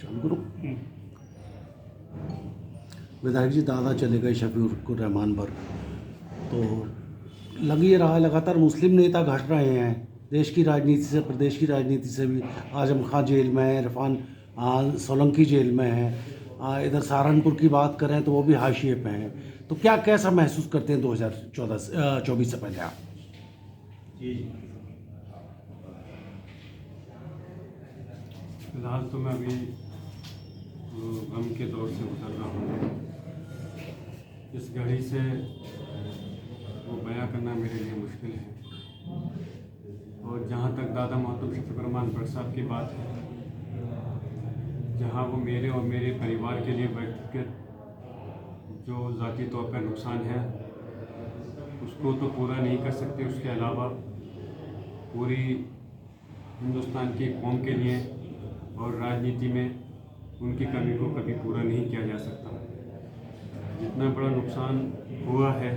चालू करो। विधायक जी, दादा चले गए शफीकुर रहमान पर, तो लग ये रहा है लगातार मुस्लिम नेता घट रहे हैं, देश की राजनीति से, प्रदेश की राजनीति से भी। आजम खां जेल में है, इरफान सोलंकी जेल में है, इधर सहारनपुर की बात करें तो वो भी हाशिए पे हैं। तो क्या कैसा महसूस करते हैं 2024 से पहले आप? जी, फिलहाल तो मैं अभी गम के दौर से गुजर रहा हूँ। इस घड़ी से वो बयां करना मेरे लिए मुश्किल है। और जहाँ तक दादा मोहतरम शफीकुर रहमान भट्ट साहब की बात है, जहाँ वो मेरे और मेरे परिवार के लिए व्यक्तिगत जो ज़ाती तौर पर नुकसान है उसको तो पूरा नहीं कर सकते, उसके अलावा पूरी हिंदुस्तान की कौम के लिए और राजनीति में उनकी कमी को कभी पूरा नहीं किया जा सकता। जितना बड़ा नुकसान हुआ है,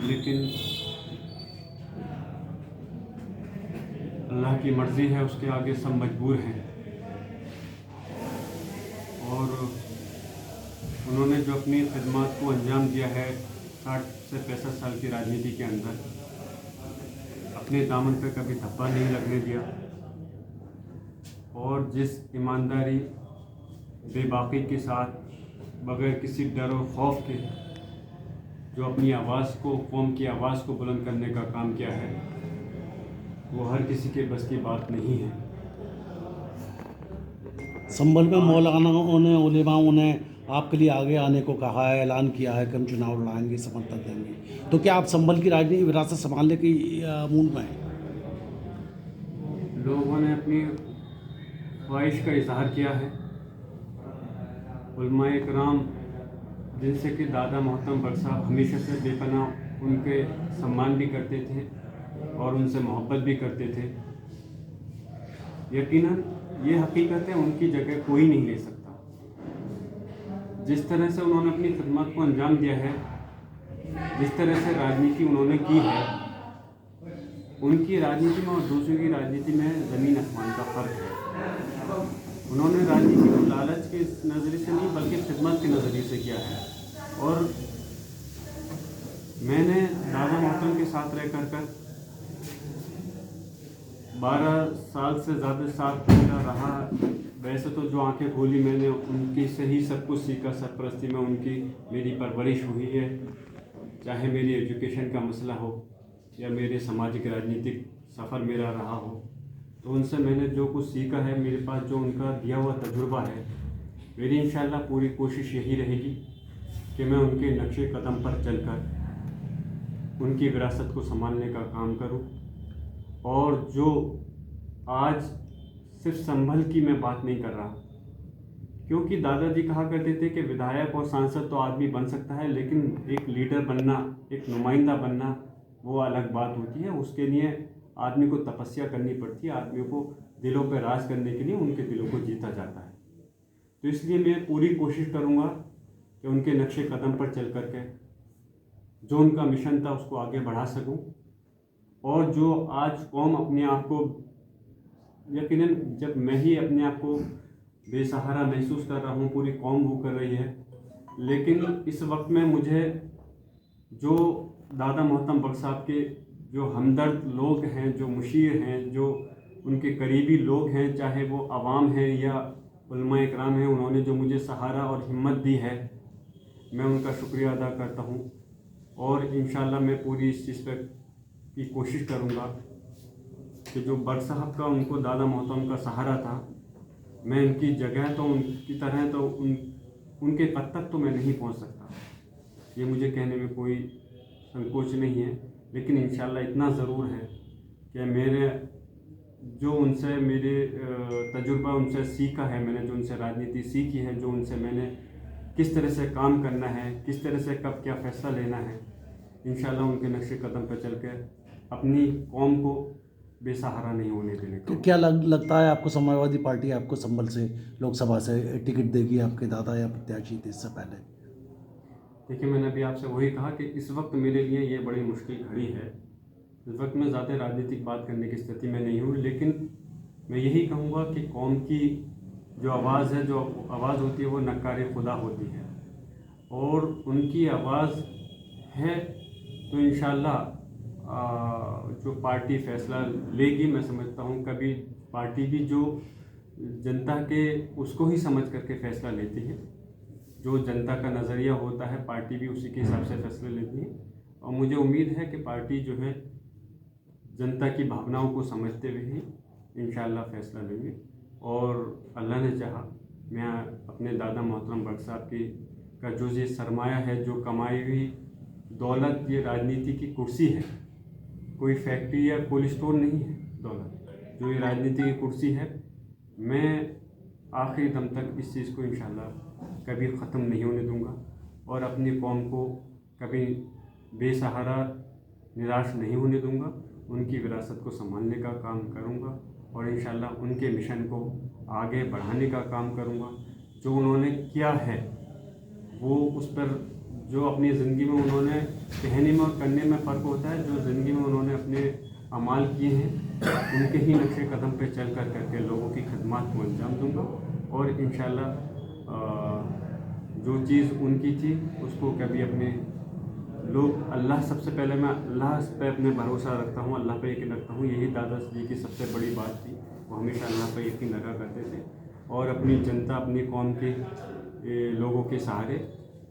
लेकिन अल्लाह की मर्ज़ी है, उसके आगे सब मजबूर हैं। और उन्होंने जो अपनी खिदमत को अंजाम दिया है 60 से 65 साल की राजनीति के अंदर, अपने दामन पे कभी धब्बा नहीं लगने दिया और जिस ईमानदारी, बेबाकी के साथ, बगैर किसी डर और खौफ के जो अपनी आवाज़ को, कौम की आवाज़ को बुलंद करने का काम किया है, वो हर किसी के बस की बात नहीं है। संभल में मौलानाओं ने, उलेमाओं ने आपके लिए आगे आने को कहा है, ऐलान किया है कि हम चुनाव लड़ाएंगे, समर्थन देंगे। तो क्या आप संभल की राजनीतिक विरासत संभालने की मूड में हैं? लोगों ने अपनी ख्वाहिश का इजहार किया है। उलमाए इकराम, जिनसे कि दादा मोहतरम भट्ट साहब हमेशा से बेपनाह उनके सम्मान भी करते थे और उनसे मोहब्बत भी करते थे। यकीनन ये हकीकत है, उनकी जगह कोई नहीं ले सकता। जिस तरह से उन्होंने अपनी खिदमत को अंजाम दिया है, जिस तरह से राजनीति उन्होंने की है, उनकी राजनीति में और दूसरों की राजनीति में ज़मीन आसमान का फ़र्क है। उन्होंने राजनीति को लालच के नज़रिए से नहीं बल्कि खिदमत के नज़रिए से किया है। और मैंने दादा मोहतरम के साथ रह कर 12 साल से ज़्यादा साथ मेरा रहा। वैसे तो जो आंखें खोली मैंने उनकी से ही सब कुछ सीखा। सरपरस्ती में उनकी मेरी परवरिश हुई है, चाहे मेरी एजुकेशन का मसला हो या मेरे सामाजिक राजनीतिक सफ़र मेरा रहा हो, तो उनसे मैंने जो कुछ सीखा है, मेरे पास जो उनका दिया हुआ तजुर्बा है, मेरी इंशाअल्लाह पूरी कोशिश यही रहेगी कि मैं उनके नक्शे कदम पर चलकर उनकी विरासत को संभालने का काम करूं। और जो आज सिर्फ संभल की मैं बात नहीं कर रहा, क्योंकि दादाजी कहा करते थे कि विधायक और सांसद तो आदमी बन सकता है, लेकिन एक लीडर बनना, एक नुमाइंदा बनना, वो अलग बात होती है। उसके लिए आदमी को तपस्या करनी पड़ती है, आदमियों को दिलों पर राज करने के लिए उनके दिलों को जीता जाता है। तो इसलिए मैं पूरी कोशिश करूँगा कि उनके नक्शे कदम पर चल करके जो उनका मिशन था उसको आगे बढ़ा सकूं। और जो आज कौम अपने आप को, यकीनन जब मैं ही अपने आप को बेसहारा महसूस कर रहा हूँ, पूरी कौम वो कर रही है, लेकिन इस वक्त में मुझे जो दादा मोहतरम भट्ट साहब के जो हमदर्द लोग हैं, जो मुशीर हैं, जो उनके करीबी लोग हैं, चाहे वो अवाम हैं या उलमा इकराम हैं, उन्होंने जो मुझे सहारा और हिम्मत दी है, मैं उनका शुक्रिया अदा करता हूँ। और इंशाअल्लाह मैं पूरी इस चीज़ पर की कोशिश करूँगा कि जो भट्ट साहब का, उनको दादा मोहतरम का सहारा था, मैं उनकी जगह तो उनकी तरह तो उनके कद तक तो मैं नहीं पहुँच सकता, ये मुझे कहने में कोई संकोच नहीं है। लेकिन इंशाअल्लाह इतना ज़रूर है कि मेरे जो उनसे मेरे तजुर्बा उनसे सीखा है, मैंने जो उनसे राजनीति सीखी है, जो उनसे मैंने किस तरह से काम करना है, किस तरह से कब क्या फ़ैसला लेना है, इंशाअल्लाह उनके नक्शे कदम पर चल के अपनी कौम को बेसहारा नहीं होने देने का। तो क्या लगता है आपको, समाजवादी पार्टी आपको संभल से लोकसभा से टिकट देगी, आपके दादा या प्रत्याशी थे इससे पहले? देखिए, मैंने अभी आपसे वही कहा कि इस वक्त मेरे लिए ये बड़ी मुश्किल घड़ी है, इस वक्त मैं ज़्यादा राजनीतिक बात करने की स्थिति में नहीं हूँ, लेकिन मैं यही कहूँगा कि कौम की जो आवाज़ है, जो आवाज़ होती है वो नक्कार खुदा होती है, और उनकी आवाज़ है तो इंशाअल्लाह जो पार्टी फैसला लेगी, मैं समझता हूँ कभी पार्टी भी जो जनता के उसको ही समझ करके फैसला लेती है, जो जनता का नज़रिया होता है पार्टी भी उसी के हिसाब से फैसले लेती है। और मुझे उम्मीद है कि पार्टी जो है जनता की भावनाओं को समझते हुए ही इंशाअल्लाह फैसला लेंगे, और अल्लाह ने चाहा मैं अपने दादा मोहतरम भट्ट साहब की का जो ये सरमाया है, जो कमाई हुई दौलत, ये राजनीति की कुर्सी है, कोई फैक्ट्री या कोल्ड स्टोर नहीं है दौलत, जो ये राजनीति की कुर्सी है, मैं आखिरी दम तक इस चीज़ को इंशाअल्लाह कभी ख़त्म नहीं होने दूंगा, और अपनी कौम को कभी बेसहारा निराश नहीं होने दूंगा। उनकी विरासत को संभालने का काम करूंगा, और इंशाअल्लाह उनके मिशन को आगे बढ़ाने का काम करूंगा। जो उन्होंने किया है वो उस पर, जो अपनी ज़िंदगी में उन्होंने कहने में और करने में फ़र्क होता है, जो ज़िंदगी में उन्होंने अपने अमाल किए हैं उनके ही नक्शे कदम पे चल कर करके लोगों की खदमात को अंजाम दूंगा, और इंशाअल्लाह जो चीज़ उनकी थी उसको कभी अपने लोग, अल्लाह सबसे पहले मैं अल्लाह पे अपने भरोसा रखता हूँ, अल्लाह पे यकीन रखता हूँ, यही दादा जी की सबसे बड़ी बात थी, वो हमेशा अल्लाह पे यकीन रखा करते थे, और अपनी जनता, अपनी कौम के लोगों के सहारे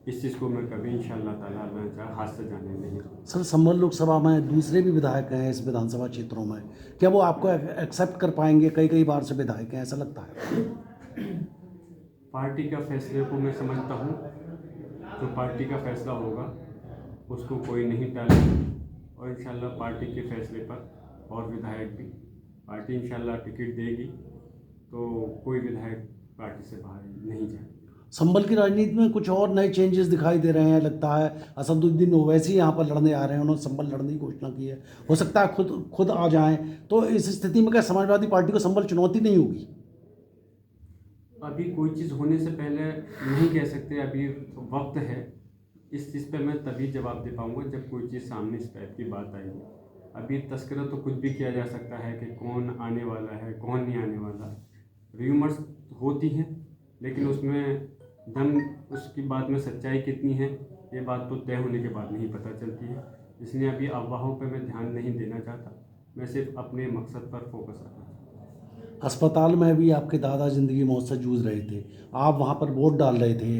इस चीज़ को मैं कभी इंशाअल्लाह ताला अल्लाह चाहे हाथ से जाने नहीं दूंगा। सर, संभल लोकसभा में दूसरे भी विधायक हैं इस विधानसभा क्षेत्रों में, क्या वो आपको एक्सेप्ट कर पाएंगे? कई कई बार से विधायक हैं, ऐसा लगता है? पार्टी का फैसले को मैं समझता हूँ, जो पार्टी का फैसला होगा उसको कोई नहीं टालेगा, और इंशाअल्लाह पार्टी के फैसले पर और विधायक भी, पार्टी इंशाअल्लाह टिकट देगी तो कोई विधायक पार्टी से बाहर नहीं जाए। संभल की राजनीति में कुछ और नए चेंजेस दिखाई दे रहे हैं, लगता है असदुद्दीन ओवैसी यहाँ पर लड़ने आ रहे हैं, उन्होंने संभल लड़ने की घोषणा की है, हो सकता है खुद आ जाएं, तो इस स्थिति में क्या समाजवादी पार्टी को संभल चुनौती नहीं होगी? अभी कोई चीज़ होने से पहले नहीं कह सकते, अभी वक्त है, इस चीज़ पे मैं तभी जवाब दे पाऊँगा जब कोई चीज़ सामने इस टाइप की बात आएगी। अभी तस्करा तो कुछ भी किया जा सकता है कि कौन आने वाला है, कौन नहीं आने वाला, र्यूमर्स होती हैं, लेकिन उसमें दम, उसकी बात में सच्चाई कितनी है, ये बात तो तय होने के बाद नहीं पता चलती है। इसलिए अभी अफवाहों पे मैं ध्यान नहीं देना चाहता, मैं सिर्फ अपने मकसद पर फोकस रखना चाहता हूँ। अस्पताल में भी आपके दादा ज़िंदगी मौत से जूझ रहे थे, आप वहाँ पर वोट डाल रहे थे,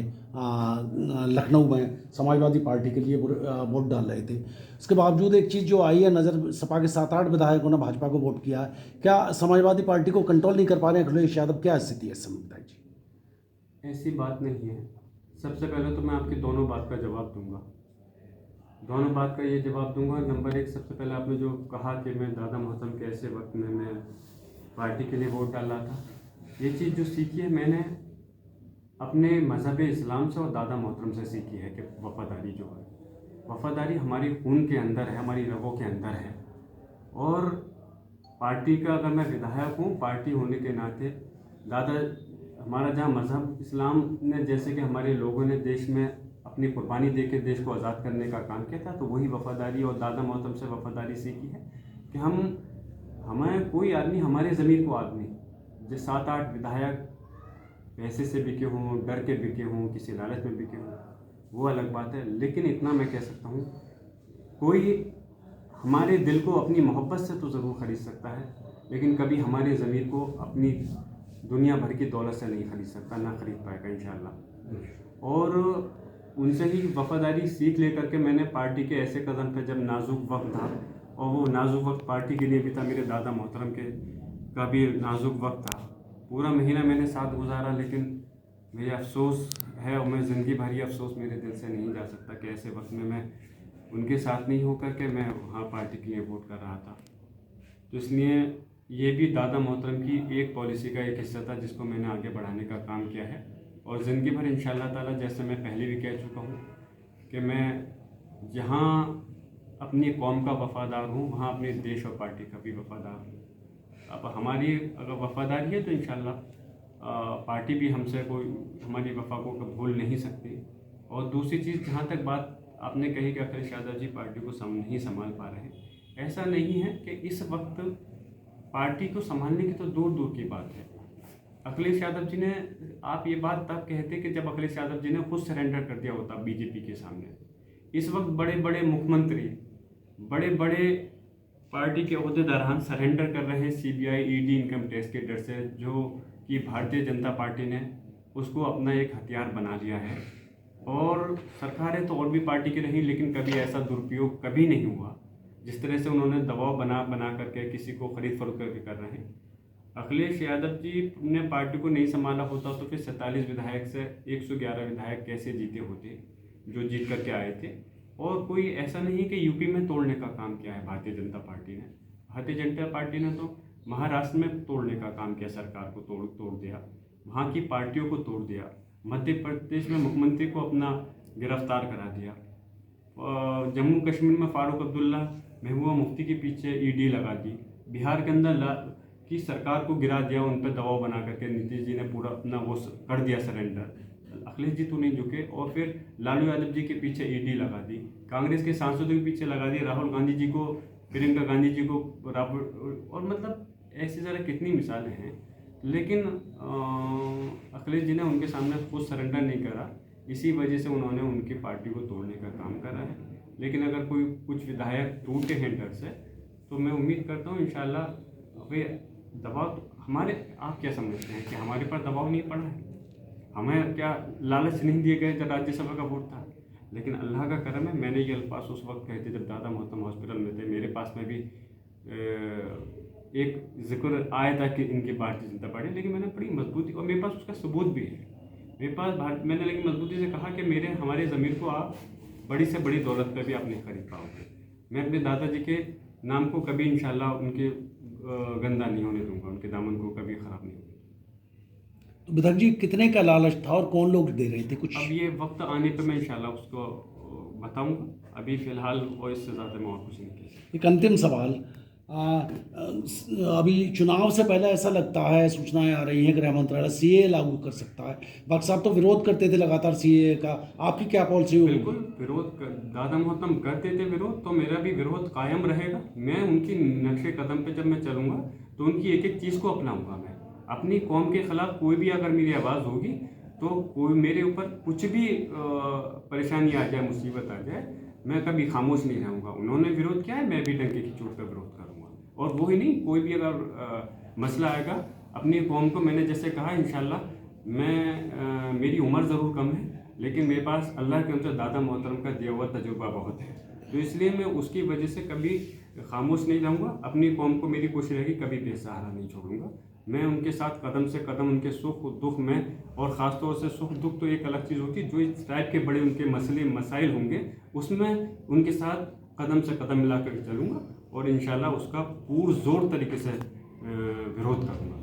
लखनऊ में समाजवादी पार्टी के लिए वोट डाल रहे थे। इसके बावजूद एक चीज़ जो आई है नज़र, सपा के 7-8 विधायकों ने भाजपा को वोट किया है। क्या समाजवादी पार्टी को कंट्रोल नहीं कर पा रहे हैं अखिलेश यादव? क्या स्थिति है इस समय बताइए जी। ऐसी बात नहीं है। सबसे पहले तो मैं आपकी दोनों बात का जवाब दूंगा, दोनों बात का ये जवाब दूंगा। नंबर एक, सबसे पहले आपने जो कहा कि मैं दादा मोहतरम के ऐसे वक्त में मैं पार्टी के लिए वोट डाला था, ये चीज़ जो सीखी है मैंने अपने मज़हब इस्लाम से और दादा मोहतरम से सीखी है कि वफ़ादारी जो है, वफ़ादारी हमारी खून के अंदर है, हमारी रगों के अंदर है। और पार्टी का अगर मैं विधायक हूँ, पार्टी होने के नाते दादा, हमारा जहाँ मज़हब इस्लाम ने, जैसे कि हमारे लोगों ने देश में अपनी कुर्बानी दे के देश को आज़ाद करने का काम किया था, तो वही वफ़ादारी और दादा मोहतरम से वफ़ादारी सीखी है कि हमें कोई आदमी, हमारे ज़मीर को आदमी, जो 7-8 विधायक पैसे से बिके हों, डर के बिके हों, किसी लालच में बिके हों, वो अलग बात है। लेकिन इतना मैं कह सकता हूँ, कोई हमारे दिल को अपनी मोहब्बत से तो ज़रूर ख़रीद सकता है, लेकिन कभी हमारे ज़मीर को अपनी दुनिया भर की दौलत से नहीं ख़रीद सकता, ना ख़रीद पाएगा इंशाअल्लाह। और उनसे ही वफ़ादारी सीख ले करके मैंने पार्टी के ऐसे कदम पे, जब नाजुक वक्त था, और वो नाजुक वक्त पार्टी के लिए भी था, मेरे दादा मोहतरम के का भी नाजुक वक्त था, पूरा महीना मैंने साथ गुजारा, लेकिन मुझे अफसोस है, और मैं ज़िंदगी भर ये अफसोस मेरे दिल से नहीं जा सकता कि ऐसे वक्त में मैं उनके साथ नहीं होकर के मैं वहाँ पार्टी के लिए वोट कर रहा था। तो इसलिए ये भी दादा मोहतरम की एक पॉलिसी का एक हिस्सा था जिसको मैंने आगे बढ़ाने का काम किया है, और ज़िंदगी भर इंशाअल्लाह ताला, जैसे मैं पहले भी कह चुका हूँ कि मैं जहाँ अपनी कौम का वफ़ादार हूँ, वहाँ अपने देश और पार्टी का भी वफ़ादार हूँ। अब हमारी अगर वफ़ादारी है तो इंशाअल्लाह पार्टी भी हमसे कोई हमारी वफ़ा को भूल नहीं सकती। और दूसरी चीज़, जहाँ तक बात आपने कही कि अखिलेश यादव जी पार्टी को नहीं संभाल पा रहे हैं, ऐसा नहीं है कि इस वक्त पार्टी को संभालने की तो दूर दूर की बात है। अखिलेश यादव जी ने, आप ये बात तब कहते कि जब अखिलेश यादव जी ने खुद सरेंडर कर दिया होता बीजेपी के सामने। इस वक्त बड़े बड़े मुख्यमंत्री, बड़े बड़े पार्टी के अहदेदारान सरेंडर कर रहे हैं सीबीआई, ईडी, इनकम टैक्स के डर से, जो कि भारतीय जनता पार्टी ने उसको अपना एक हथियार बना लिया है। और सरकारें तो और भी पार्टी की रही, लेकिन कभी ऐसा दुरुपयोग कभी नहीं हुआ जिस तरह से उन्होंने दबाव बना करके किसी को खरीद फरोख्त करके कर रहे हैं। अखिलेश यादव जी ने पार्टी को नहीं संभाला होता तो फिर 47 विधायक से 111 विधायक कैसे जीते होते जो जीत करके आए थे। और कोई ऐसा नहीं कि यूपी में तोड़ने का काम किया है भारतीय जनता पार्टी ने। भारतीय जनता पार्टी ने तो महाराष्ट्र में तोड़ने का काम किया, सरकार को तोड़ दिया, वहाँ की पार्टियों को तोड़ दिया। मध्य प्रदेश में मुख्यमंत्री को अपना गिरफ्तार करा दिया। जम्मू कश्मीर में फारूक अब्दुल्ला, महबूबा मुफ्ती के पीछे ईडी लगा दी। बिहार के अंदर की सरकार को गिरा दिया, उन पर दबाव बना करके नीतीश जी ने पूरा अपना वो कर दिया सरेंडर। अखिलेश जी तो नहीं झुके। और फिर लालू यादव जी के पीछे ईडी लगा दी, कांग्रेस के सांसदों के पीछे लगा दी, राहुल गांधी जी को, प्रियंका गांधी जी को, और मतलब ऐसी जरा कितनी मिसालें हैं। लेकिन अखिलेश जी ने उनके सामने खुद सरेंडर नहीं करा, इसी वजह से उन्होंने उनकी पार्टी को तोड़ने का काम करा है। लेकिन अगर कोई कुछ विधायक टूटे हैं डर से, तो मैं उम्मीद करता हूँ इंशाल्लाह वे दबाव हमारे, आप क्या समझते हैं कि हमारे पर दबाव नहीं पड़ा है? हमें क्या लालच नहीं दिए गए जब राज्यसभा का वोट था? लेकिन अल्लाह का करम है, मैंने ये अल्फाज उस वक्त कहते जब दादा मोहतम हॉस्पिटल में थे, मेरे पास में भी एक जिक्र आया था कि इनकी भारतीय जनता पार्टी, लेकिन मैंने बड़ी मजबूती, और मेरे पास उसका सबूत भी है मेरे पास, मैंने लेकिन मजबूती से कहा कि हमारे ज़मीर को आप बड़ी से बड़ी दौलत पर भी आप नहीं खरीद पाओगे। मैं अपने दादाजी के नाम को कभी इंशाल्लाह उनके गंदा नहीं होने दूंगा, उनके दामन को कभी ख़राब नहीं होने दूंगा। तो विधायक जी, कितने का लालच था और कौन लोग दे रहे थे कुछ? अब ये वक्त आने पे मैं इंशाल्लाह उसको बताऊंगा। अभी फ़िलहाल और इससे ज़्यादा मैं और कुछ नहीं कह सकता। एक अंतिम सवाल, अभी चुनाव से पहले ऐसा लगता है, सूचनाएं आ रही हैं गृह मंत्रालय सीए लागू कर सकता है। बाकी साहब तो विरोध करते थे लगातार सीए का, आपकी क्या पॉलिसी होगी? बिल्कुल विरोध दादा मोहतम करते थे विरोध, तो मेरा भी विरोध कायम रहेगा। मैं उनकी नक्शे कदम पे जब मैं चलूँगा तो उनकी एक एक चीज़ को अपनाऊँगा। मैं अपनी कौम के ख़िलाफ़ कोई भी अगर मेरी आवाज़ होगी, तो कोई मेरे ऊपर कुछ भी परेशानी आ जाए, मुसीबत आ जाए, मैं कभी खामोश नहीं रहूँगा। उन्होंने विरोध किया है, मैं भी डंके की चोट पर विरोध करूँगा। और वो ही नहीं, कोई भी अगर मसला आएगा अपनी कौम को, मैंने जैसे कहा इंशाल्लाह मैं मेरी उम्र ज़रूर कम है, लेकिन मेरे पास अल्लाह के हमसे दादा मोहतरम का दिया हुआ तजुर्बा बहुत है, तो इसलिए मैं उसकी वजह से कभी खामोश नहीं रहूँगा। अपनी कौम को मेरी कोशिश रहेगी कभी बेसहारा नहीं छोड़ूंगा। मैं उनके साथ कदम से कदम, उनके सुख दुख में, और ख़ास तौर से सुख दुख तो एक अलग चीज़ होती है, जो इस टाइप के बड़े उनके मसले मसाइल होंगे उसमें उनके साथ कदम से कदम मिला कर चलूँगा, और इंशाल्लाह उसका पुरज़ोर तरीके से विरोध करूँगा।